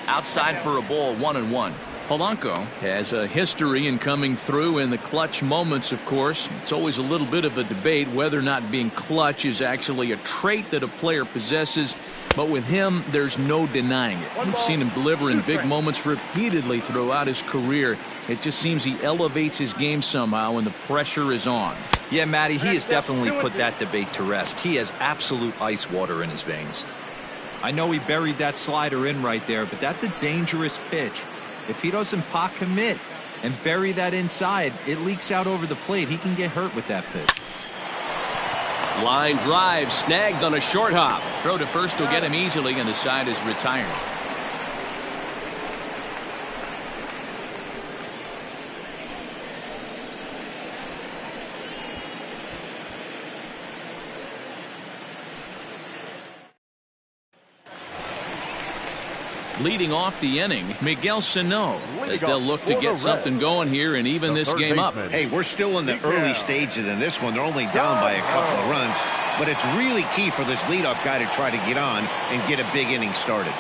Outside for a ball, 1-1. Polanco has a history in coming through in the clutch moments, of course. It's always a little bit of a debate whether or not being clutch is actually a trait that a player possesses. But with him, there's no denying it. We've seen him deliver in big moments repeatedly throughout his career. It just seems he elevates his game somehow when the pressure is on. Yeah, Matty, he has definitely put that debate to rest. He has absolute ice water in his veins. I know he buried that slider in right there, but that's a dangerous pitch. If he doesn't pot commit and bury that inside, it leaks out over the plate. He can get hurt with that pitch. Line drive snagged on a short hop. Throw to first will get him easily, and the side is retired. Leading off the inning, Miguel Sano, as they'll look to get something going here and even this game up. Hey, we're still in the early stages in this one. They're only down by a couple of runs, but it's really key for this leadoff guy to try to get on and get a big inning started.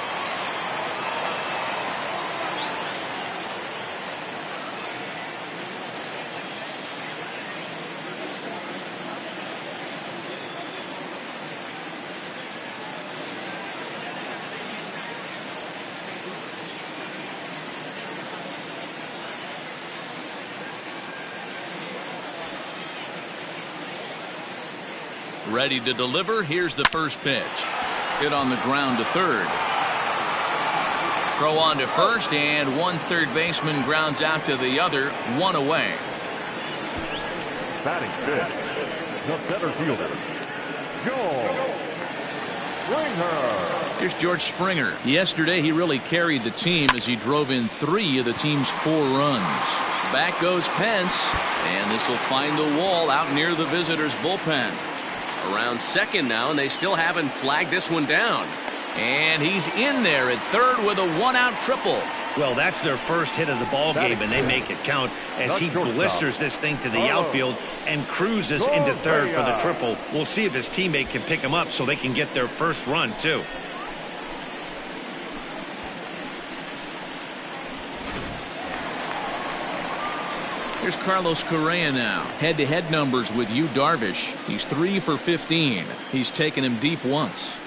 Ready to deliver. Here's the first pitch. Hit on the ground to third. Throw on to first, and one third baseman grounds out to the other. One away. Batting fifth, the center fielder, George Springer. Here's George Springer. Yesterday, he really carried the team as he drove in 3 of the team's 4 runs. Back goes Pence, and this will find the wall out near the visitors' bullpen. Around second now, and they still haven't flagged this one down. And he's in there at third with a 1-out triple. Well, that's their first hit of the ball game, and they make it count as he blisters this thing to the outfield and cruises into third for the triple. We'll see if his teammate can pick him up so they can get their first run, too. Here's Carlos Correa now. Head-to-head numbers with Yu Darvish. He's 3 for 15. He's taken him deep once.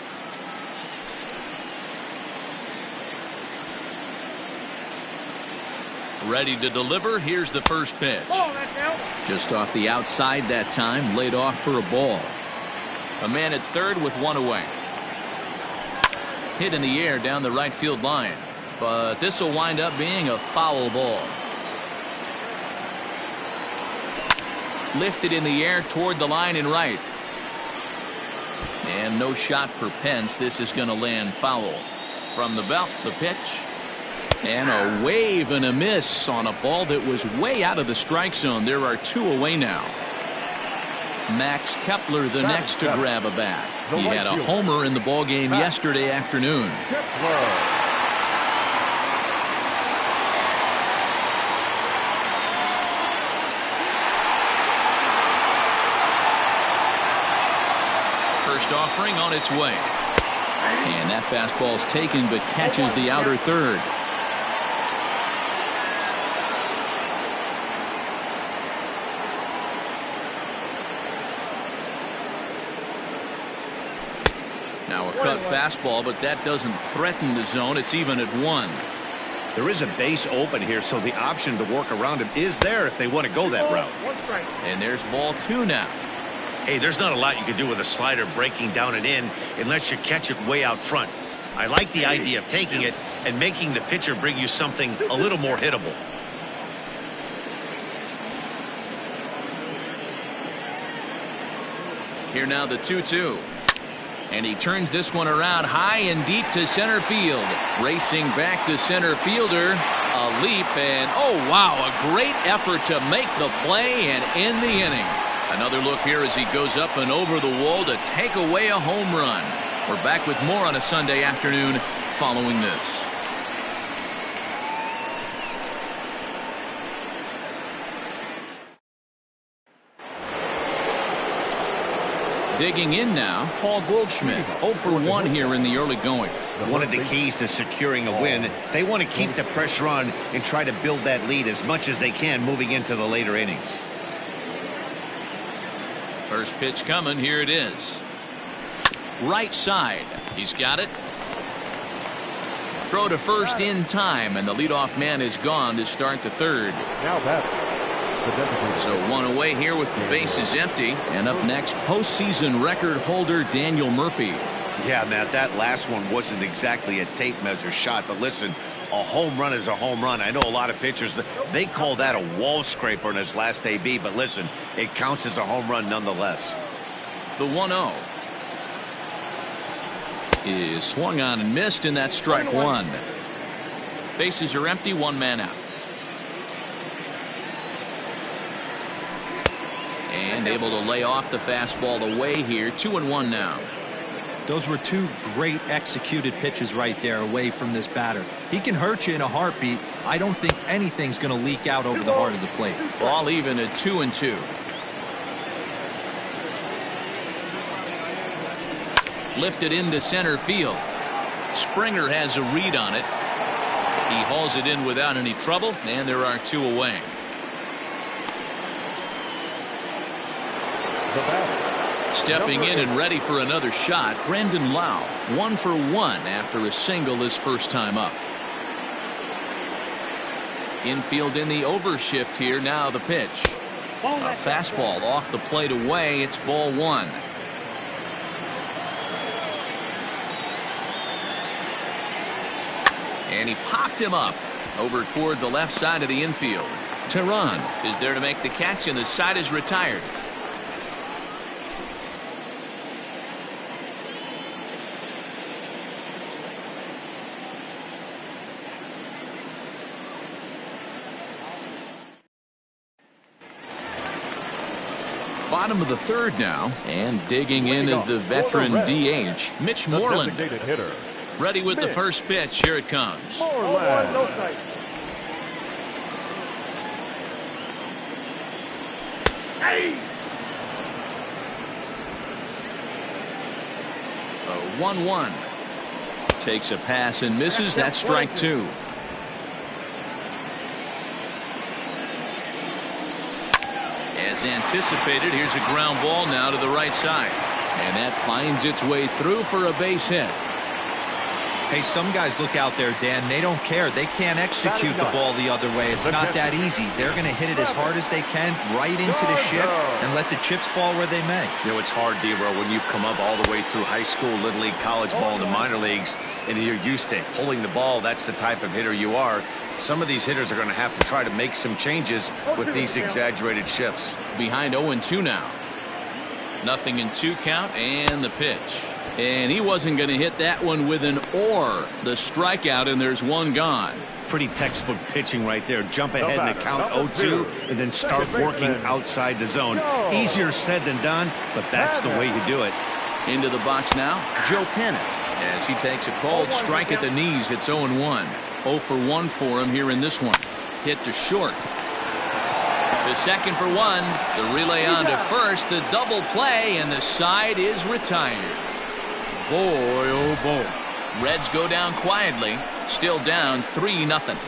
Ready to deliver. Here's the first pitch. Just off the outside that time. Laid off for a ball. A man at third with 1 away. Hit in the air down the right field line. But this will wind up being a foul ball. Lifted in the air toward the line and right. And no shot for Pence. This is going to land foul. From the belt, the pitch. And a wave and a miss on a ball that was way out of the strike zone. There are 2 away now. Max Kepler the next to grab a bat. He had a homer in the ball game yesterday afternoon. First offering on its way. And that fastball's taken but catches the outer third. Now a cut fastball, but that doesn't threaten the zone. It's even at 1. There is a base open here, so the option to work around him is there if they want to go that route. And there's ball 2 now. Hey, there's not a lot you can do with a slider breaking down and in unless you catch it way out front. I like the idea of taking it and making the pitcher bring you something a little more hittable. Here now the 2-2. And he turns this one around high and deep to center field. Racing back the center fielder. A leap, and oh wow, a great effort to make the play and end the inning. Another look here as he goes up and over the wall to take away a home run. We're back with more on a Sunday afternoon following this. Digging in now, Paul Goldschmidt, 0 for 1 here in the early going. one of the keys to securing a win. They want to keep the pressure on and try to build that lead as much as they can moving into the later innings. First pitch coming. Here it is. Right side. He's got it. Throw to first in time, and the leadoff man is gone to start the third. Now back. So one away here with the bases empty. And up next, postseason record holder Daniel Murphy. Yeah, Matt, that last one wasn't exactly a tape measure shot, but listen, a home run is a home run. I know a lot of pitchers, they call that a wall scraper in his last AB, but listen, it counts as a home run nonetheless. The 1-0 is swung on and missed, and that's strike one. Bases are empty, one man out. And able to lay off the fastball away here. 2-1 now. Those were two great executed pitches right there away from this batter. He can hurt you in a heartbeat. I don't think anything's going to leak out over the heart of the plate. Ball even at 2-2. Lifted into center field. Springer has a read on it. He hauls it in without any trouble, and there are two away. Stepping in and ready for another shot, Brandon Lau, 1 for 1 after a single his first time up. Infield in the overshift here. Now the pitch. A fastball off the plate away. It's ball one. And he popped him up over toward the left side of the infield. Tehran is there to make the catch, and the side is retired. Bottom of the third now, and digging in is the veteran DH, Mitch Moreland. Ready with the first pitch. Here it comes. Moreland. 1-1. Takes a pass and misses. That's strike two. As anticipated, here's a ground ball now to the right side. And that finds its way through for a base hit. Hey, some guys look out there, Dan. They don't care. They can't execute the ball the other way. It's not that easy. They're going to hit it as hard as they can right into the shift and let the chips fall where they may. You know, it's hard, D-Bro, when you've come up all the way through high school, little league, college ball, and the minor leagues, and you're used to pulling the ball. That's the type of hitter you are. Some of these hitters are going to have to try to make some changes with these exaggerated shifts. Behind 0-2 now. Nothing in 2 count, and the pitch. And he wasn't going to hit that one with an or. The strikeout, and there's one gone. Pretty textbook pitching right there. Jump ahead in the count 0-2 and then start working outside the zone. Easier said than done, but that's the way you do it. Into the box now, Joe Pennant. As he takes a called strike at the knees, it's 0-1. 0 for 1 for him here in this one. Hit to short. The second for 1. The relay on to first. The double play, and the side is retired. Boy, oh boy. Reds go down quietly. Still down 3-0.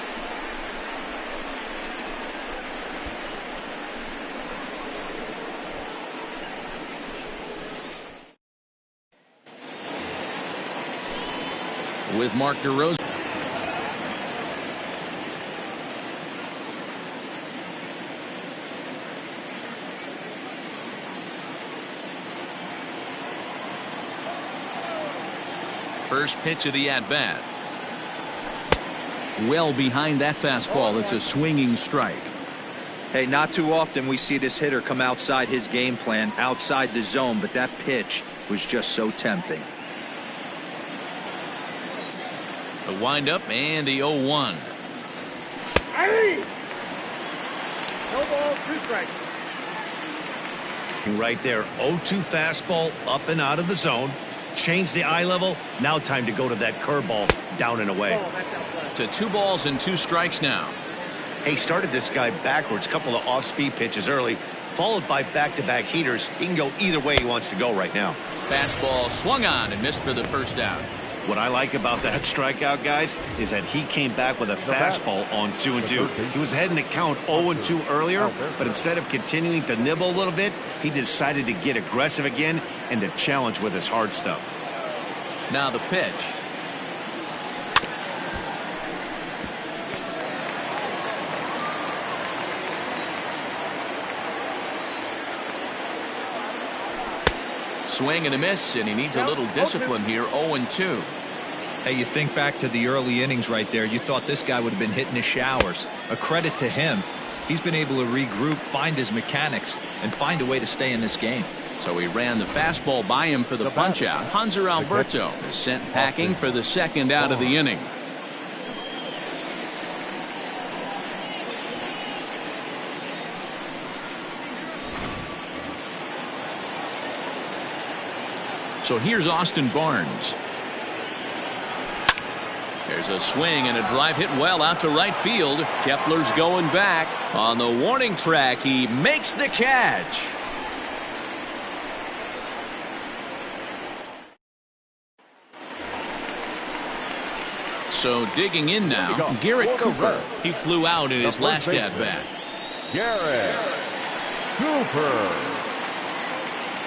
With Mark DeRosa. First pitch of the at-bat. Well behind that fastball. It's a swinging strike. Hey, not too often we see this hitter come outside his game plan, outside the zone, but that pitch was just so tempting. The windup and the 0-1. No ball, 2 strikes. Right there, 0-2 fastball up and out of the zone. Change the eye level. Now time to go to that curveball down and away. To 2 balls and 2 strikes now. Hey, started this guy backwards. Couple of off-speed pitches early, followed by back-to-back heaters. He can go either way he wants to go right now. Fastball swung on and missed for the first out. What I like about that strikeout, guys, is that he came back with a fastball on 2-2. He was heading to count 0-2 earlier, but instead of continuing to nibble a little bit, he decided to get aggressive again and to challenge with his hard stuff. Now the pitch. Swing and a miss, and he needs a little discipline here. 0-2. Hey, you think back to the early innings right there. You thought this guy would have been hitting his showers. A credit to him. He's been able to regroup, find his mechanics, and find a way to stay in this game. So he ran the fastball by him for the punch-out. Hanser Alberto is sent packing for the second out of the inning. So here's Austin Barnes. There's a swing and a drive hit well out to right field. Kepler's going back. On the warning track, he makes the catch. So digging in now, Garrett Cooper. He flew out in his last at-bat. Garrett Cooper.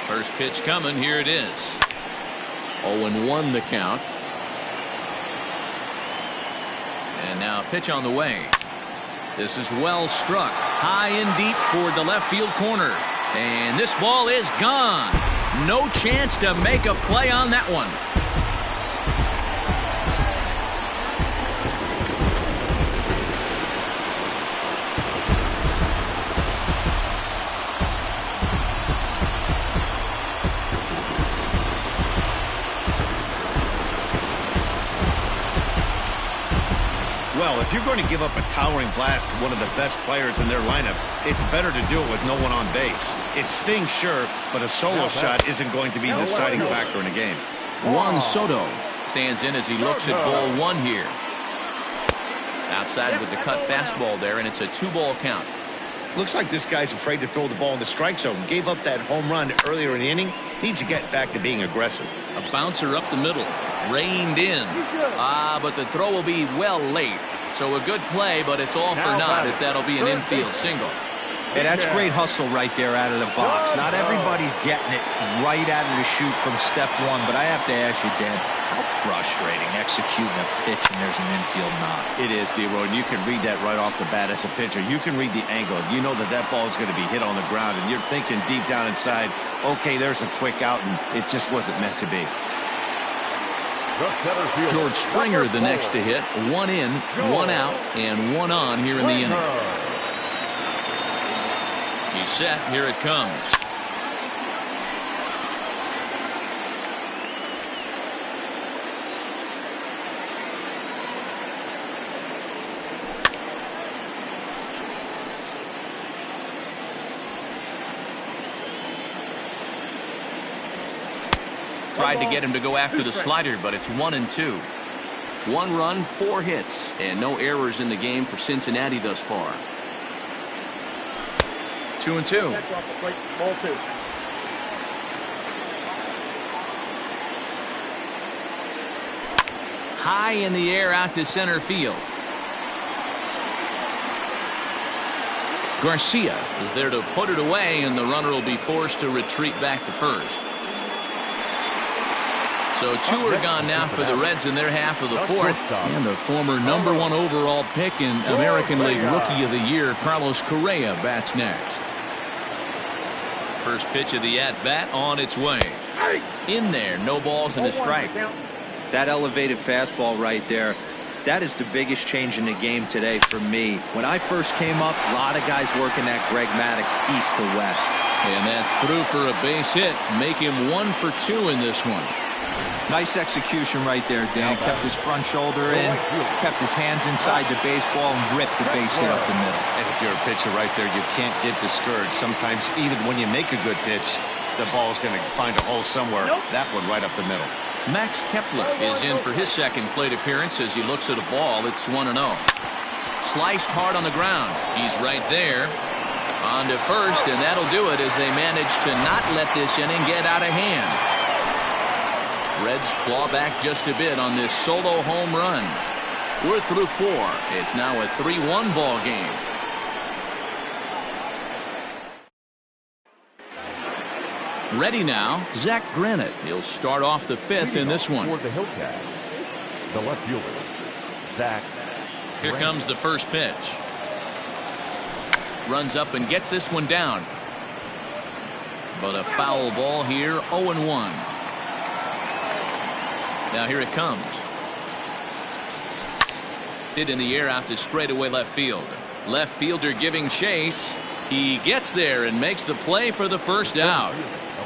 First pitch coming. Here it is. 0-1 the count. And now pitch on the way. This is well struck. High and deep toward the left field corner. And this ball is gone. No chance to make a play on that one. Well, if you're going to give up a towering blast to one of the best players in their lineup, it's better to do it with no one on base. It stings, sure, but a solo shot isn't going to be the deciding factor in a game. Juan Soto stands in as he looks at ball one here. Outside with the cut fastball there, and it's a 2-ball count. Looks like this guy's afraid to throw the ball in the strike zone. Gave up that home run earlier in the inning. Needs to get back to being aggressive. A bouncer up the middle. Reined in. But the throw will be well late. So a good play, but it's all for naught, as that'll be an infield single. Hey, that's great hustle right there out of the box. Not everybody's getting it right out of the chute from step one, but I have to ask you, Dan, how frustrating executing a pitch and there's an infield knock. It is, D-Roy, and you can read that right off the bat as a pitcher. You can read the angle. You know that that ball is going to be hit on the ground, and you're thinking deep down inside, okay, there's a quick out, and it just wasn't meant to be. George Springer the next to hit. 1 in, 1 out, and 1 on here in the inning. He's set. Here it comes. Tried to get him to go after the slider, but it's 1-2. 1 run, 4 hits, and no errors in the game for Cincinnati thus far. 2-2. High in the air out to center field. Garcia is there to put it away, and the runner will be forced to retreat back to first. So 2 are gone now for the Reds in their half of the fourth. And the former #1 overall pick in American League Rookie of the Year, Carlos Correa, bats next. First pitch of the at-bat on its way. In there, no balls and a strike. That elevated fastball right there, that is the biggest change in the game today for me. When I first came up, a lot of guys working that Greg Maddux east to west. And that's through for a base hit. Make him 1 for 2 in this one. Nice execution right there, Dan. Kept his front shoulder in, kept his hands inside the baseball, and ripped the base hit up the middle. And if you're a pitcher right there, you can't get discouraged. Sometimes even when you make a good pitch, the ball's going to find a hole somewhere. That one right up the middle. Max Kepler is in for his second plate appearance as he looks at a ball. It's 1-0. Sliced hard on the ground. He's right there. On to first, and that'll do it as they manage to not let this inning get out of hand. Reds claw back just a bit on this solo home run. We're through 4. It's now a 3-1 ball game. Ready now, Zach Granite. He'll start off the 5th in this one. Toward the Hillcat, the left fielder, Zach. Here comes the first pitch. Runs up and gets this one down. But a foul ball here, 0-1. Now here it comes. Hit in the air out to straightaway left field. Left fielder giving chase. He gets there and makes the play for the first out.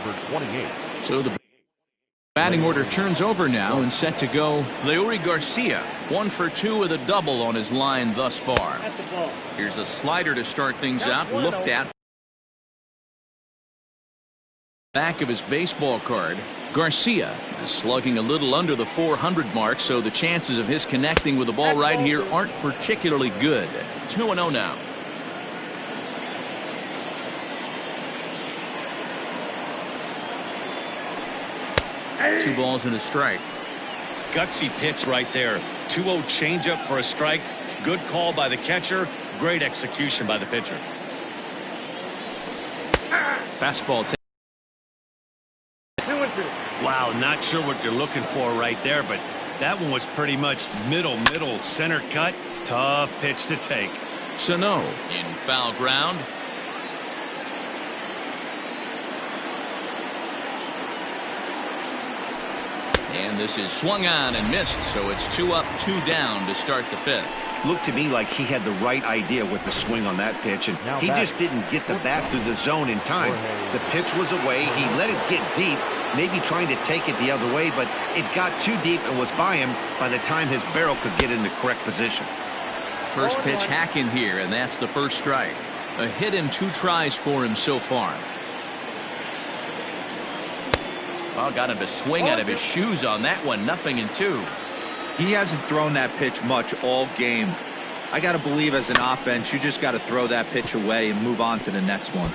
Number 28. So the batting order turns over now and set to go. Leury Garcia, 1 for 2 with a double on his line thus far. Here's a slider to start things out. Looked at. Back of his baseball card. Garcia is slugging a little under the 400 mark, so the chances of his connecting with the ball right here aren't particularly good. 2-0 now. Two balls and a strike. Gutsy pitch right there. 2-0 changeup for a strike. Good call by the catcher. Great execution by the pitcher. Fastball. Wow, not sure what you're looking for right there, but that one was pretty much middle center cut. Tough pitch to take. Sano in foul ground. And this is swung on and missed, so it's 2 up, 2 down to start the 5th. Looked to me like he had the right idea with the swing on that pitch, and he just didn't get the bat through the zone in time. The pitch was away. He let it get deep, maybe trying to take it the other way, but it got too deep and was by him by the time his barrel could get in the correct position. First pitch hacking here, and that's the first strike. A hit in 2 tries for him so far. Oh, got him to swing out of his shoes on that one. 0-2. He hasn't thrown that pitch much all game. I got to believe as an offense, you just got to throw that pitch away and move on to the next one.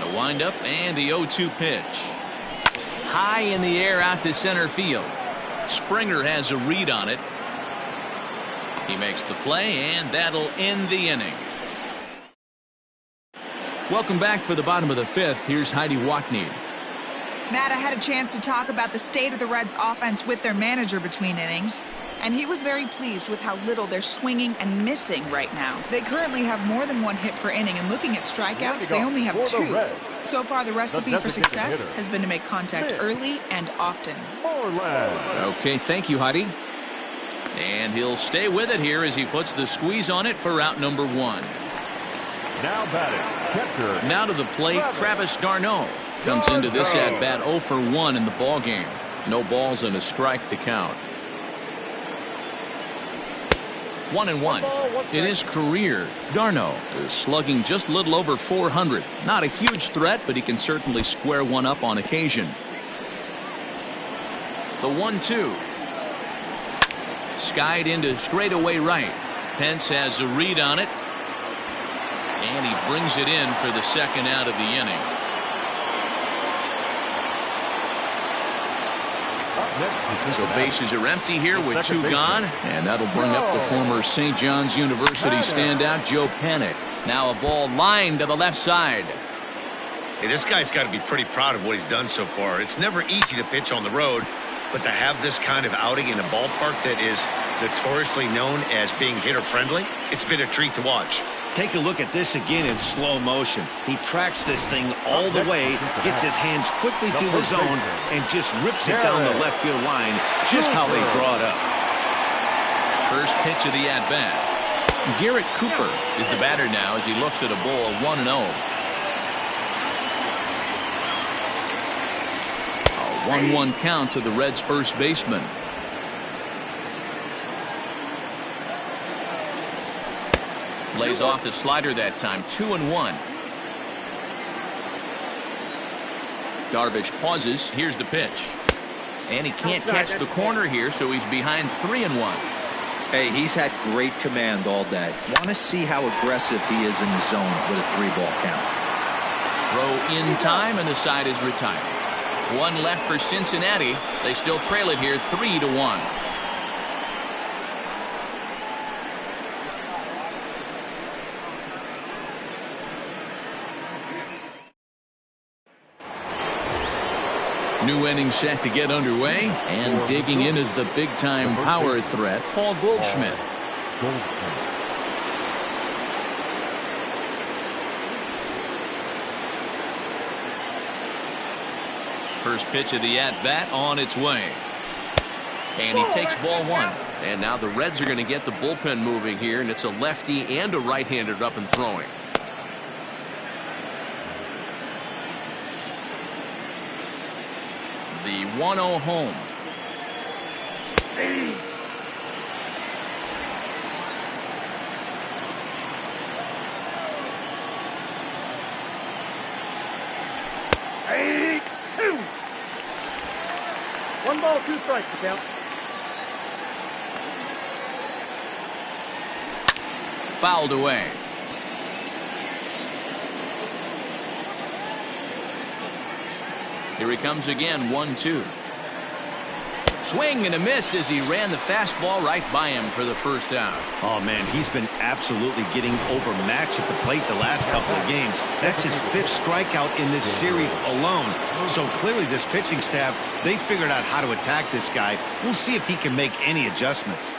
The windup and the 0-2 pitch. High in the air out to center field. Springer has a read on it. He makes the play, and that'll end the inning. Welcome back for the bottom of the 5th. Here's Heidi Watney. Matt, I had a chance to talk about the state of the Reds offense with their manager between innings, and he was very pleased with how little they're swinging and missing right now. They currently have more than 1 hit per inning, and looking at strikeouts, they only have 2. So far, the recipe for success has been to make contact early and often. Okay, thank you, Heidi. And he'll stay with it here as he puts the squeeze on it for out number 1. Now batting, catcher. Now to the plate, Travis d'Arnaud comes into this at bat 0 for 1 in the ball game. No balls and a strike to count. 1-1 in his career. d'Arnaud is slugging just a little over 400. Not a huge threat, but he can certainly square one up on occasion. The 1-2 skied into straightaway right. Pence has a read on it, and he brings it in for the second out of the inning. So bases are empty here with 2 gone, and that'll bring up the former St. John's University standout Joe Panik. Now a ball lined to the left side. Hey, this guy's got to be pretty proud of what he's done so far. It's never easy to pitch on the road, but to have this kind of outing in a ballpark that is notoriously known as being hitter-friendly, it's been a treat to watch. Take a look at this again in slow motion. He tracks this thing all the way, gets his hands quickly through the zone, and just rips it down the left field line, just how they draw it up. First pitch of the at-bat. Garrett Cooper is the batter now as he looks at a ball 1-0. A 1-1 count to the Reds' first baseman. Lays off the slider that time. 2-1. Darvish pauses. Here's the pitch. And he can't catch the corner here, so he's behind 3-1. Hey, he's had great command all day. Want to see how aggressive he is in the zone with a 3-ball count. Throw in time, and the side is retired. One left for Cincinnati. They still trail it here 3-1. New inning set to get underway, and digging in is the big-time power threat, Paul Goldschmidt. First pitch of the at-bat on its way. And he takes ball one. And now the Reds are going to get the bullpen moving here, and it's a lefty and a right-hander up and throwing. The 1-0 home. One ball, two strikes to count. Fouled away. Here he comes again, 1-2. Swing and a miss as he ran the fastball right by him for the first out. Oh, man, he's been absolutely getting overmatched at the plate the last couple of games. That's his 5th strikeout in this series alone. So clearly this pitching staff, they figured out how to attack this guy. We'll see if he can make any adjustments.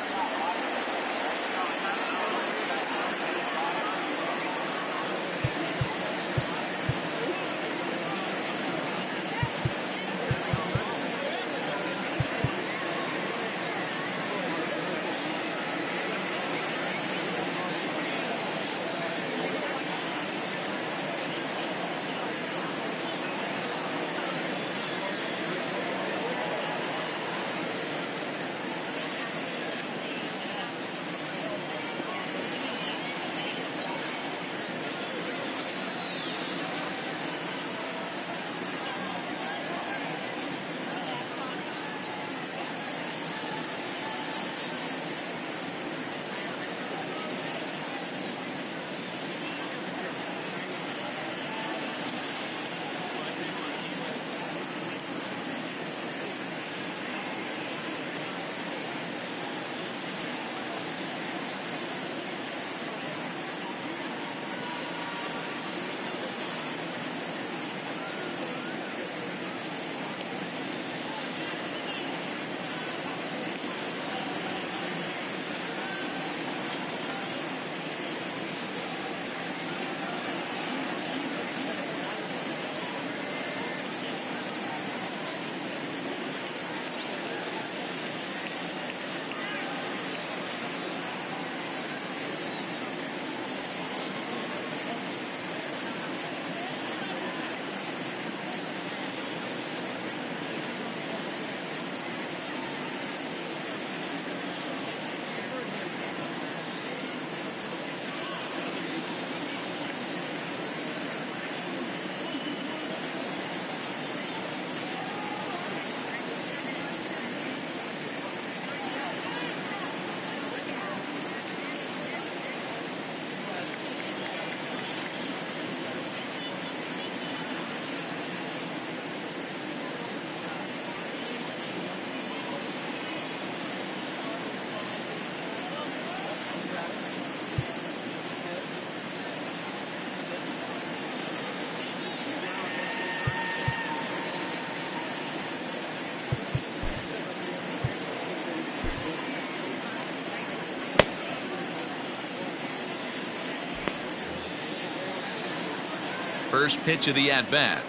First pitch of the at-bat.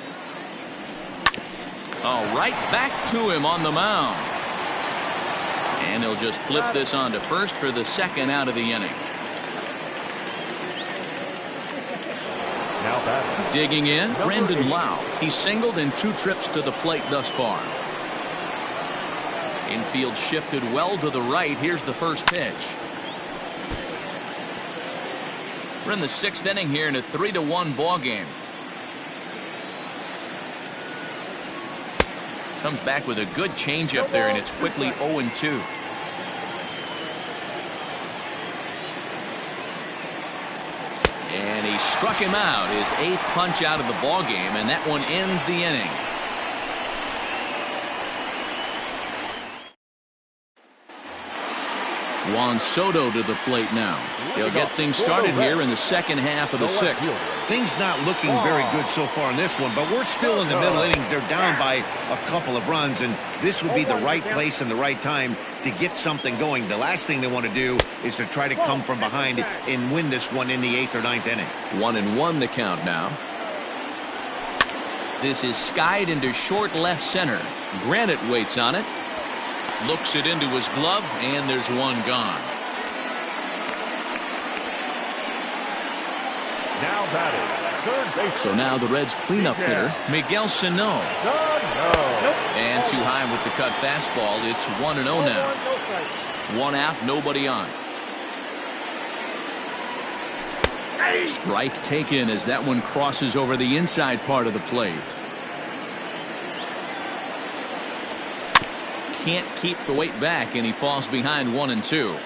Oh, right back to him on the mound. And he'll just flip this on to first for the second out of the inning. Now batting. Digging in, Brandon Lau. He's singled in 2 trips to the plate thus far. Infield shifted well to the right. Here's the first pitch. We're in the 6th inning here in a 3-1 ball game. Comes back with a good changeup there, and it's quickly 0-2. And he Struck him out, his 8th punch out of the ball game, and that one ends the inning. Juan Soto to the plate now. He'll get things started here in the second half of the 6th. Things not looking very good so far in this one, but we're still in the middle innings. They're down by a couple of runs, and this would be the right place and the right time to get something going. The last thing they want to do is to try to come from behind and win this one in the 8th or 9th inning. 1-1 the count now. This is skied into short left center. Granite waits on it. Looks it into his glove, and there's one gone. Now batting, third base. So now the Reds' cleanup hitter, Miguel Sano. And too high with the cut fastball. It's 1-0 now. 1 out, nobody on. Strike taken as that one crosses over the inside part of the plate. Can't keep the weight back, and he falls behind 1-2.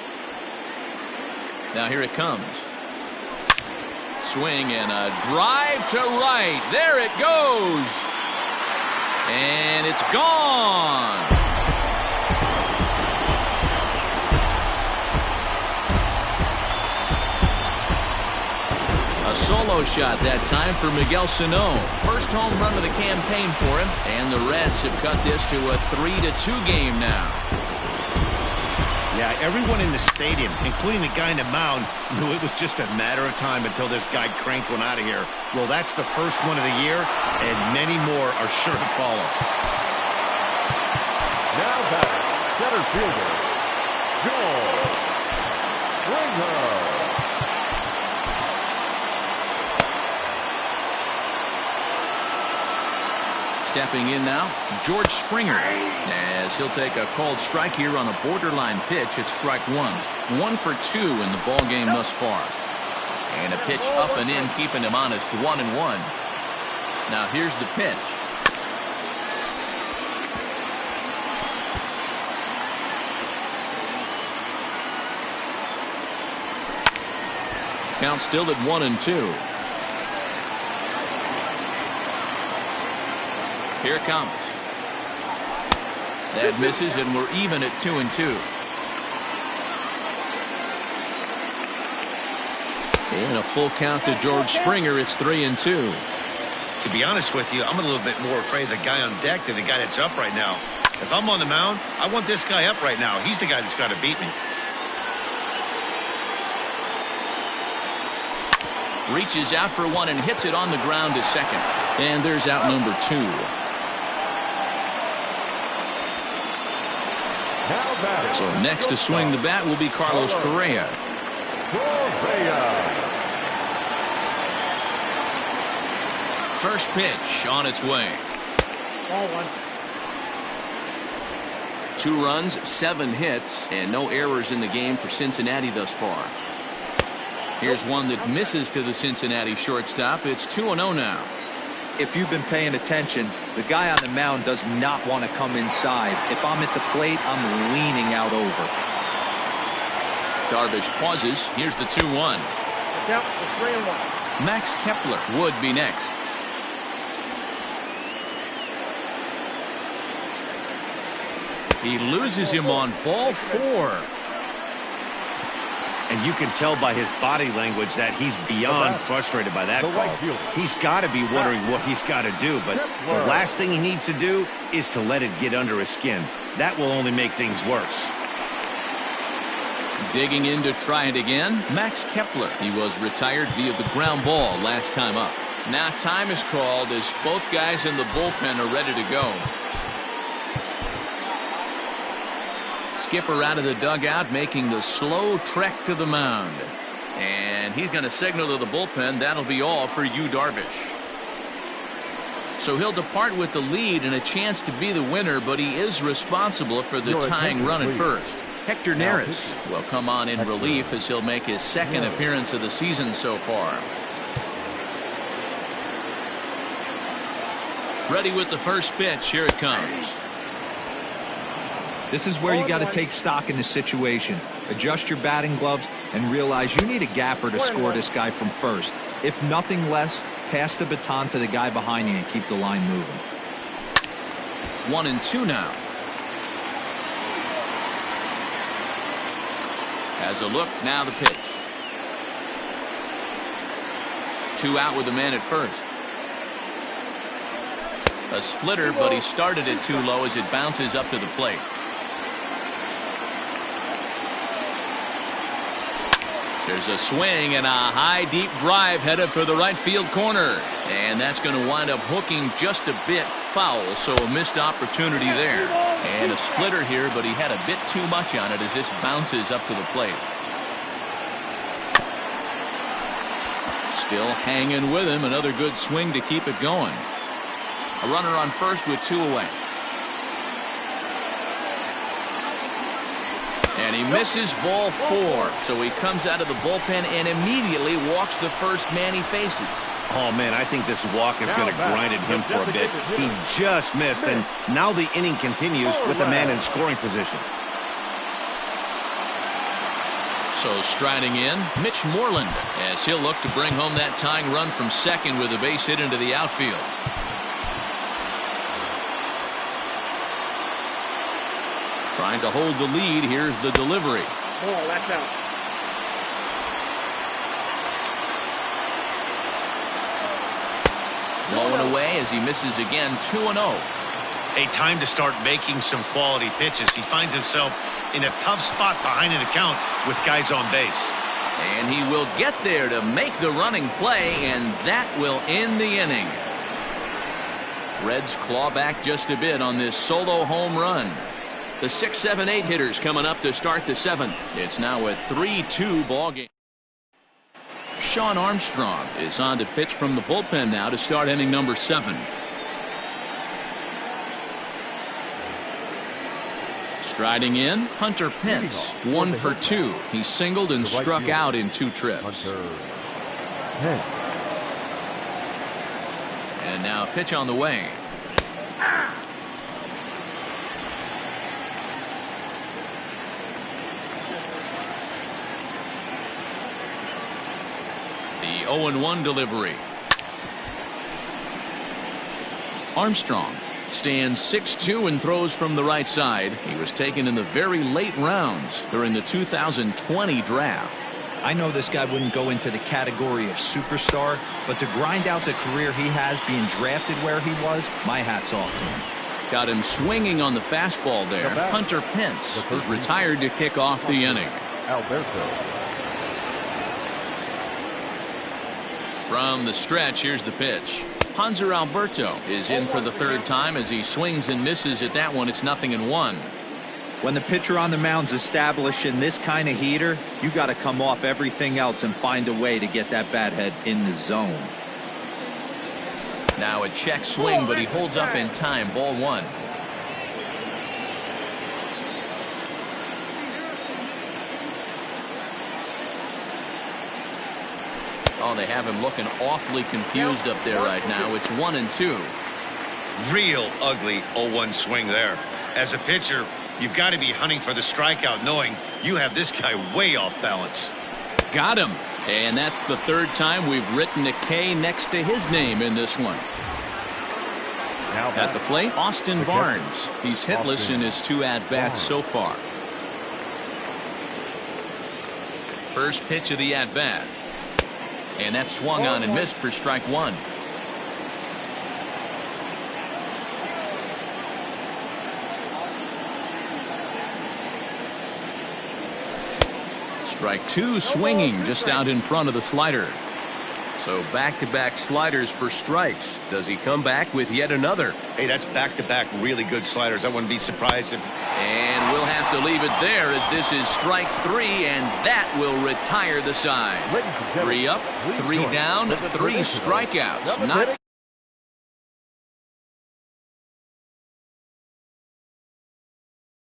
Now here it comes. Swing and a drive to right. There it goes. And it's gone. A solo shot that time for Miguel Sano. First home run of the campaign for him, and the Reds have cut this to a 3-2 game now. Yeah, everyone in the stadium, including the guy in the mound, knew it was just a matter of time until this guy cranked one out of here. Well, that's the first one of the year, and many more are sure to follow. Now batting, center fielder, Joel Springer. Stepping in now, George Springer, as he'll take a called strike here on a borderline pitch at strike 1. 1 for 2 in the ball game thus far. And a pitch up and in, keeping him honest. 1-1. Now here's the pitch. Count still at 1-2. Here it comes. That misses, and we're even at 2-2. And a full count to George Springer. It's 3-2. To be honest with you, I'm a little bit more afraid of the guy on deck than the guy that's up right now. If I'm on the mound, I want this guy up right now. He's the guy that's got to beat me. Reaches out for one and hits it on the ground to second. And there's out number 2. So next to swing the bat will be Carlos Correa. First pitch on its way. 2 runs, 7 hits, and no errors in the game for Cincinnati thus far. Here's one that misses to the Cincinnati shortstop. It's 2-0 now. If you've been paying attention, the guy on the mound does not want to come inside. If I'm at the plate, I'm leaning out over. Darvish pauses. Here's the 2-1. Max Kepler would be next. He loses him on ball 4. And you can tell by his body language that he's beyond frustrated by that call. He's got to be wondering what he's got to do, but the last thing he needs to do is to let it get under his skin. That will only make things worse. Digging in to try it again, Max Kepler. He was retired via the ground ball last time up. Now time is called as both guys in the bullpen are ready to go. Skipper out of the dugout, making the slow trek to the mound. And he's going to signal to the bullpen that'll be all for Yu Darvish. So he'll depart with the lead and a chance to be the winner, but he is responsible for the tying run at first. Hector Neris will come on in relief as he'll make his second appearance of the season so far. Ready with the first pitch. Here it comes. This is where you got to take stock in the situation. Adjust your batting gloves and realize you need a gapper to score this guy from first. If nothing less, pass the baton to the guy behind you and keep the line moving. 1-2 now. Has a look, now the pitch. 2 out with the man at first. A splitter, but he started it too low as it bounces up to the plate. There's a swing and a high deep drive headed for the right field corner, and that's going to wind up hooking just a bit foul, so a missed opportunity there. And a splitter here, but he had a bit too much on it as this bounces up to the plate. Still hanging with him, another good swing to keep it going. A runner on first with 2 away. And he misses ball 4, so he comes out of the bullpen and immediately walks the first man he faces. Oh, man, I think this walk is going to grind at him for a bit. He just missed, and now the inning continues with the man in scoring position. So striding in, Mitch Moreland, as he'll look to bring home that tying run from second with a base hit into the outfield. Trying to hold the lead. Here's the delivery. Oh, that's out. Low and away as he misses again. 2-0. A time to start making some quality pitches. He finds himself in a tough spot behind an account with guys on base. And he will get there to make the running play, and that will end the inning. Reds claw back just a bit on this solo home run. The 6, 7, 8 hitters coming up to start the 7th. It's now a 3-2 ball game. Shawn Armstrong is on to pitch from the bullpen now to start inning number 7. Striding in, Hunter Pence, 1 for 2. He singled and struck out in 2 trips. And now a pitch on the way. The 0-1 delivery. Armstrong stands 6'2" and throws from the right side. He was taken in the very late rounds during the 2020 draft. I know this guy wouldn't go into the category of superstar, but to grind out the career he has being drafted where he was, my hat's off to him. Got him swinging on the fastball there. Hunter Pence is retired to kick off the inning. Alberto. From the stretch, here's the pitch. Hanser Alberto is in for the 3rd time as he swings and misses at that one. It's 0-1. When the pitcher on the mound's establishing this kind of heater, you got to come off everything else and find a way to get that bat head in the zone. Now a check swing, but he holds up in time. Ball 1. Oh, they have him looking awfully confused up there right now. It's 1-2. Real ugly 0-1 swing there. As a pitcher, you've got to be hunting for the strikeout, knowing you have this guy way off balance. Got him. And that's the 3rd time we've written a K next to his name in this one. At the plate, Austin Barnes. He's hitless in his 2 at-bats so far. First pitch of the at-bat. And that swung on and missed for strike 1. Strike 2 swinging just out in front of the slider. So back-to-back sliders for strikes. Does he come back with yet another? Hey, that's back-to-back really good sliders. I wouldn't be surprised if... And we'll have to leave it there as this is strike 3, and that will retire the side. 3 up, 3 down, 3 strikeouts. Not